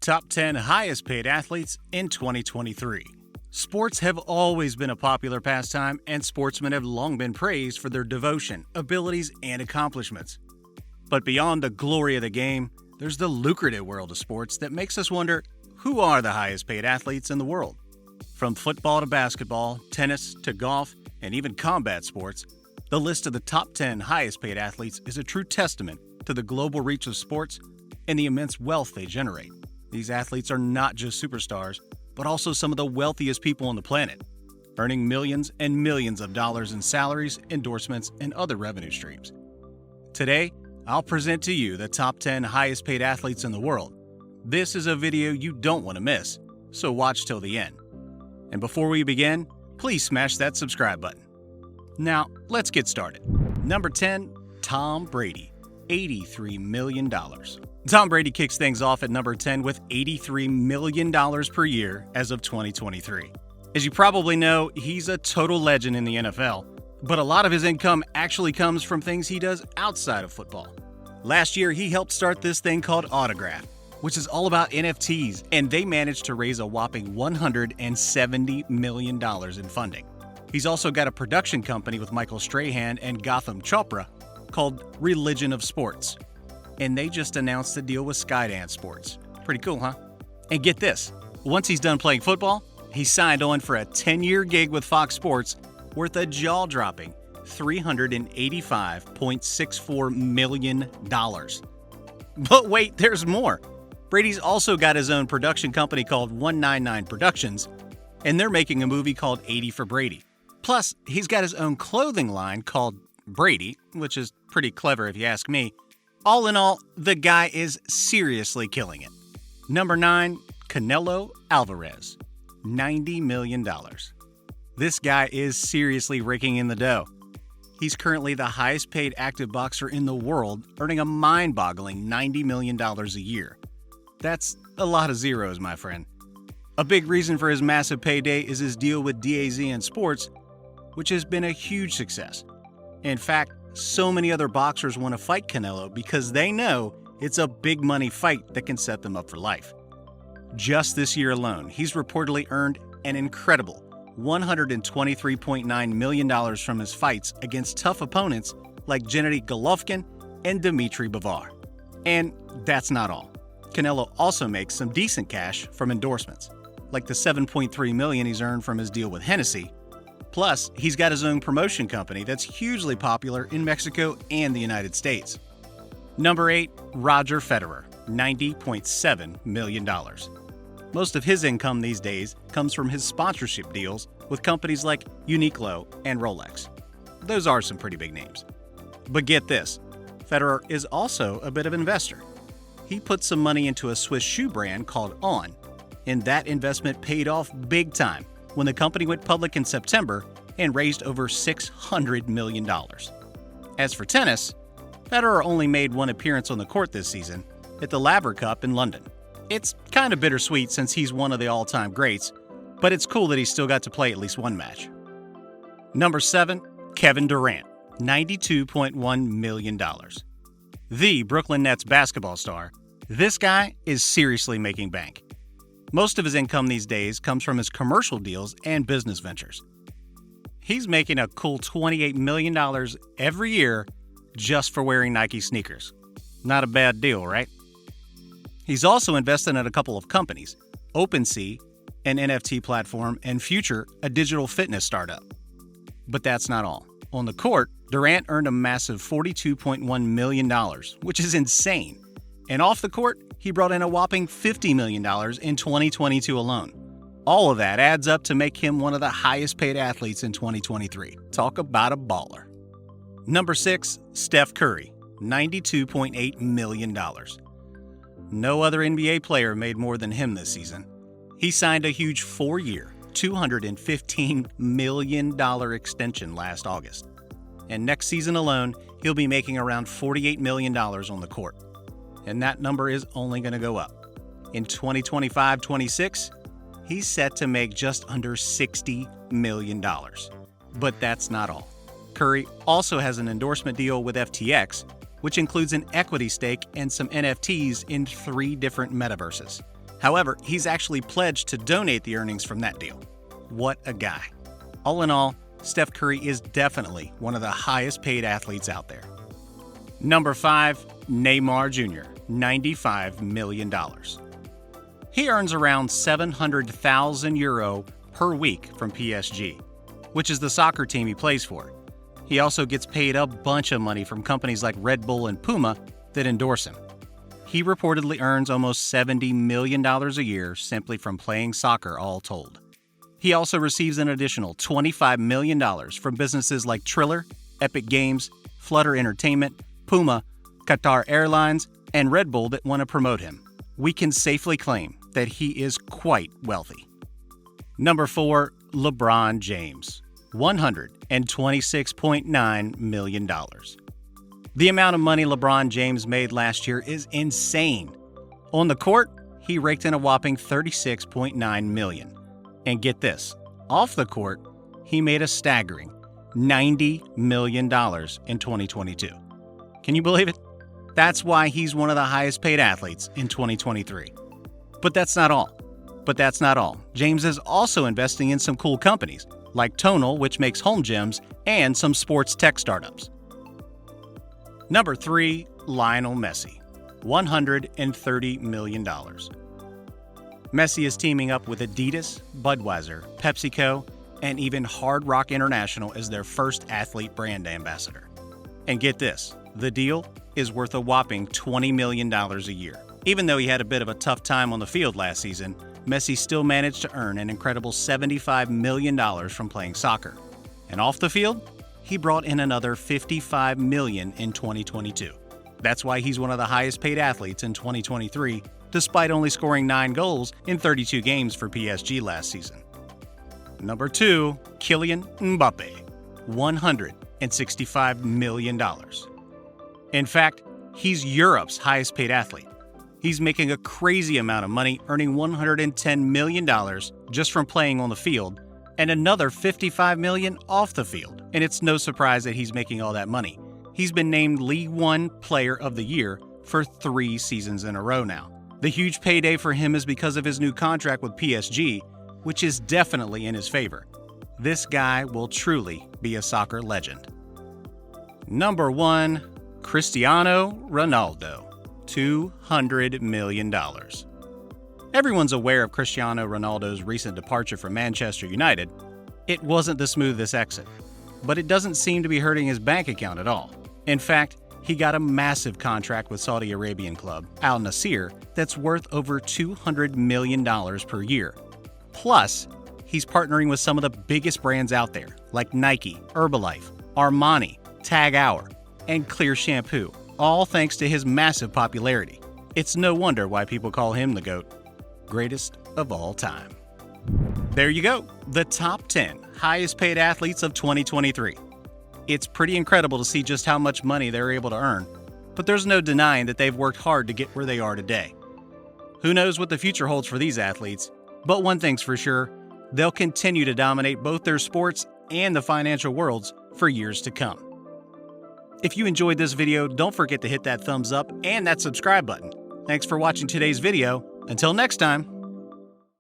Top 10 highest paid athletes in 2023. Sports have always been a popular pastime, and sportsmen have long been praised for their devotion, abilities, and accomplishments. But beyond the glory of the game, there's the lucrative world of sports that makes us wonder, who are the highest paid athletes in the world? From football to basketball, tennis to golf, and even combat sports, the list of the top 10 highest paid athletes is a true testament to the global reach of sports and the immense wealth they generate. These athletes are not just superstars, but also some of the wealthiest people on the planet, earning millions and millions of dollars in salaries, endorsements, and other revenue streams. Today, I'll present to you the top 10 highest paid athletes in the world. This is a video you don't want to miss, so watch till the end. And before we begin, please smash that subscribe button. Now, let's get started. Number 10, Tom Brady, $83 million. Tom Brady kicks things off at number 10 with $83 million per year as of 2023. As you probably know, he's a total legend in the NFL, but a lot of his income actually comes from things he does outside of football. Last year, he helped start this thing called Autograph, which is all about NFTs, and they managed to raise a whopping $170 million in funding. He's also got a production company with Michael Strahan and Gotham Chopra called Religion of Sports. And they just announced a deal with Skydance Sports. Pretty cool, huh? And get this, once he's done playing football, he signed on for a 10-year gig with Fox Sports worth a jaw-dropping $385.64 million. But wait, there's more. Brady's also got his own production company called 199 Productions, and they're making a movie called 80 for Brady. Plus, he's got his own clothing line called Brady, which is pretty clever if you ask me. All in all, the guy is seriously killing it. Number 9, Canelo Alvarez, $90 million. This guy is seriously raking in the dough. He's currently the highest paid active boxer in the world, earning a mind-boggling $90 million a year. That's a lot of zeros, my friend. A big reason for his massive payday is his deal with DAZN Sports, which has been a huge success. In fact, so many other boxers want to fight Canelo because they know it's a big money fight that can set them up for life. Just this year alone, he's reportedly earned an incredible $123.9 million from his fights against tough opponents like Gennady Golovkin and Dmitry Bivol. And that's not all. Canelo also makes some decent cash from endorsements, like the $7.3 million he's earned from his deal with Hennessy. Plus, he's got his own promotion company that's hugely popular in Mexico and the United States. Number 8, Roger Federer, $90.7 million. Most of his income these days comes from his sponsorship deals with companies like Uniqlo and Rolex. Those are some pretty big names. But get this, Federer is also a bit of an investor. He put some money into a Swiss shoe brand called On, and that investment paid off big time when the company went public in September and raised over $600 million. As for tennis, Federer only made one appearance on the court this season at the Laver Cup in London. It's kind of bittersweet since he's one of the all-time greats, but it's cool that he still got to play at least one match. Number 7, Kevin Durant, $92.1 million. The Brooklyn Nets basketball star, this guy is seriously making bank. Most of his income these days comes from his commercial deals and business ventures. He's making a cool $28 million every year just for wearing Nike sneakers. Not a bad deal, right? He's also invested in a couple of companies, OpenSea, an NFT platform, and Future, a digital fitness startup. But that's not all. On the court, Durant earned a massive $42.1 million, which is insane. And off the court, he brought in a whopping $50 million in 2022 alone. All of that adds up to make him one of the highest paid athletes in 2023. Talk about a baller. Number 6, Steph Curry, $92.8 million. No other NBA player made more than him this season. He signed a huge 4-year, $215 million extension last August. And next season alone, he'll be making around $48 million on the court. And that number is only going to go up. In 2025-26, he's set to make just under $60 million. But that's not all. Curry also has an endorsement deal with FTX, which includes an equity stake and some NFTs in 3 different metaverses. However, he's actually pledged to donate the earnings from that deal. What a guy. All in all, Steph Curry is definitely one of the highest paid athletes out there. Number 5, Neymar Jr., $95 million. He earns around €700,000 per week from PSG, which is the soccer team he plays for. He also gets paid a bunch of money from companies like Red Bull and Puma that endorse him. He reportedly earns almost $70 million a year simply from playing soccer, all told. He also receives an additional $25 million from businesses like Triller, Epic Games, Flutter Entertainment, Puma, Qatar Airlines, and Red Bull that want to promote him. We can safely claim that he is quite wealthy. Number 4, LeBron James, $126.9 million. The amount of money LeBron James made last year is insane. On the court, he raked in a whopping $36.9 million. And get this, off the court, he made a staggering $90 million in 2022. Can you believe it? That's why he's one of the highest paid athletes in 2023. But that's not all. James is also investing in some cool companies, like Tonal, which makes home gyms, and some sports tech startups. Number 3, Lionel Messi, $130 million. Messi is teaming up with Adidas, Budweiser, PepsiCo, and even Hard Rock International as their first athlete brand ambassador. And get this, the deal is worth a whopping $20 million a year. Even though he had a bit of a tough time on the field last season, Messi still managed to earn an incredible $75 million from playing soccer. And off the field, he brought in another $55 million in 2022. That's why he's one of the highest paid athletes in 2023, despite only scoring 9 goals in 32 games for PSG last season. Number 2, Kylian Mbappe, $165 million. In fact, he's Europe's highest paid athlete. He's making a crazy amount of money, earning $110 million just from playing on the field, and another $55 million off the field. And it's no surprise that he's making all that money. He's been named League One Player of the Year for 3 seasons in a row now. The huge payday for him is because of his new contract with PSG, which is definitely in his favor. This guy will truly be a soccer legend. Number 1, Cristiano Ronaldo, $200 million. Everyone's aware of Cristiano Ronaldo's recent departure from Manchester United. It wasn't the smoothest exit, but it doesn't seem to be hurting his bank account at all. In fact, he got a massive contract with Saudi Arabian club Al Nassr that's worth over $200 million per year. Plus, he's partnering with some of the biggest brands out there, like Nike, Herbalife, Armani, Tag Heuer, and Clear Shampoo, all thanks to his massive popularity. It's no wonder why people call him the GOAT, greatest of all time. There you go, the top 10 highest paid athletes of 2023. It's pretty incredible to see just how much money they're able to earn, but there's no denying that they've worked hard to get where they are today. Who knows what the future holds for these athletes, but one thing's for sure, they'll continue to dominate both their sports and the financial worlds for years to come. If you enjoyed this video, don't forget to hit that thumbs up and that subscribe button. Thanks for watching today's video. Until next time.